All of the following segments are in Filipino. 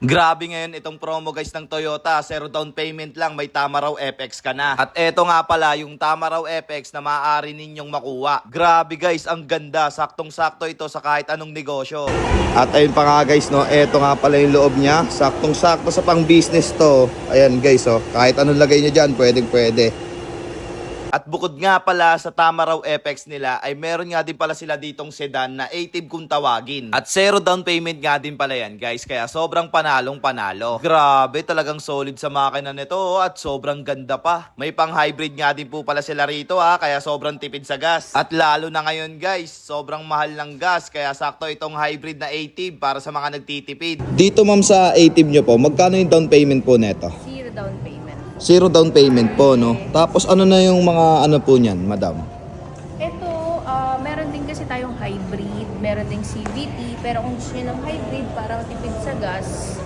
Grabe ngayon itong promo guys ng Toyota, 0 down payment lang, may Tamaraw FX ka na. At eto nga pala yung Tamaraw FX na maaari ninyong makuha. Grabe guys, ang ganda, saktong-sakto ito sa kahit anong negosyo. At ayun pa nga guys, no, eto nga pala yung loob niya, saktong-sakto sa pang business to. Ayan guys, oh, kahit anong lagay niyo dyan, pwedeng-pwede. At bukod nga pala sa Tamaraw FX nila ay meron nga din pala sila ditong sedan na ATIV kung tawagin. At 0 down payment nga din pala yan guys, kaya sobrang panalong panalo. Grabe, talagang solid sa makina nito at sobrang ganda pa. May pang hybrid nga din po pala sila rito kaya sobrang tipid sa gas. At lalo na ngayon guys, sobrang mahal ng gas kaya sakto itong hybrid na ATIV para sa mga nagtitipid. Dito ma'am sa ATIV nyo po, magkano yung down payment po neto? Zero down payment. 0 down payment po, no? Tapos ano na yung mga ano po niyan, madam? Ito, meron din kasi tayong hybrid, meron ding CVT, pero kung gusto nyo ng hybrid, parang tipid sa gas,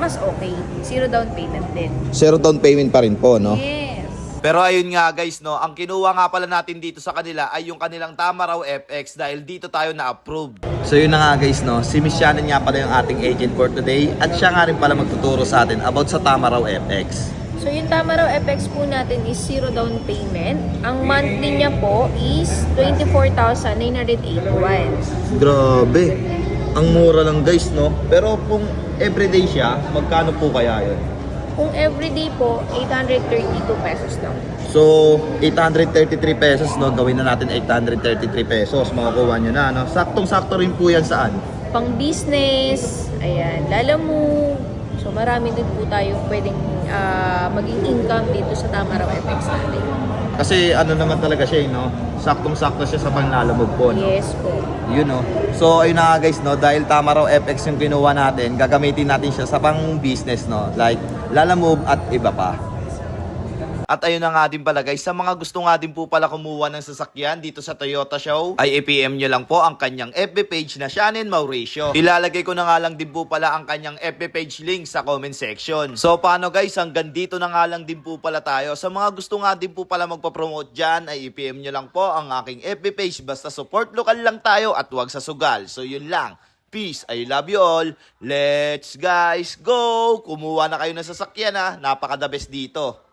mas okay. Zero down payment din. 0 down payment pa rin po, no? Yes. Pero ayun nga guys, no, ang kinuha nga pala natin dito sa kanila ay yung kanilang Tamaraw FX dahil dito tayo na-approve. So yun na nga guys, no, si Miss Shannon nga pala yung ating agent for today at siya nga rin pala magtuturo sa atin about sa Tamaraw FX. So yung Tamaraw FX po natin is zero down payment. Ang monthly niya po is 24,981. Grabe, ang mura lang guys, no? Pero kung everyday siya, magkano po kaya yun? Kung everyday po, 832 pesos lang. So, 833 pesos, no? Gawin na natin 833 pesos. Makukuha nyo na, no? Saktong-sakto rin po yan saan? Pang business, ayan, Lalamove. So marami din po tayong pwedeng maging income dito sa Tamaraw FX natin. Kasi ano naman talaga siya, no? Saktong-sakto siya sa panglalamog po, no? Yes po. Yun, no? So, ayun na nga guys, no? Dahil Tamaraw FX yung kinuha natin, gagamitin natin siya sa pang-business, no? Like, Lalamove at iba pa. At ayun na nga din pala guys, sa mga gusto nga din po pala kumuha ng sasakyan dito sa Toyota Show, ay i-PM nyo lang po ang kanyang FB page na Shannon Mauricio. Ilalagay ko na nga lang din po pala ang kanyang FB page link sa comment section. So paano guys, hanggang dito na nga lang din po pala tayo. Sa mga gusto nga din po pala magpa-promote dyan, ay i-PM nyo lang po ang aking FB page. Basta support local lang tayo at huwag sa sugal. So yun lang. Peace, I love you all. Let's guys go! Kumuha na kayo ng sasakyan napaka the best dito.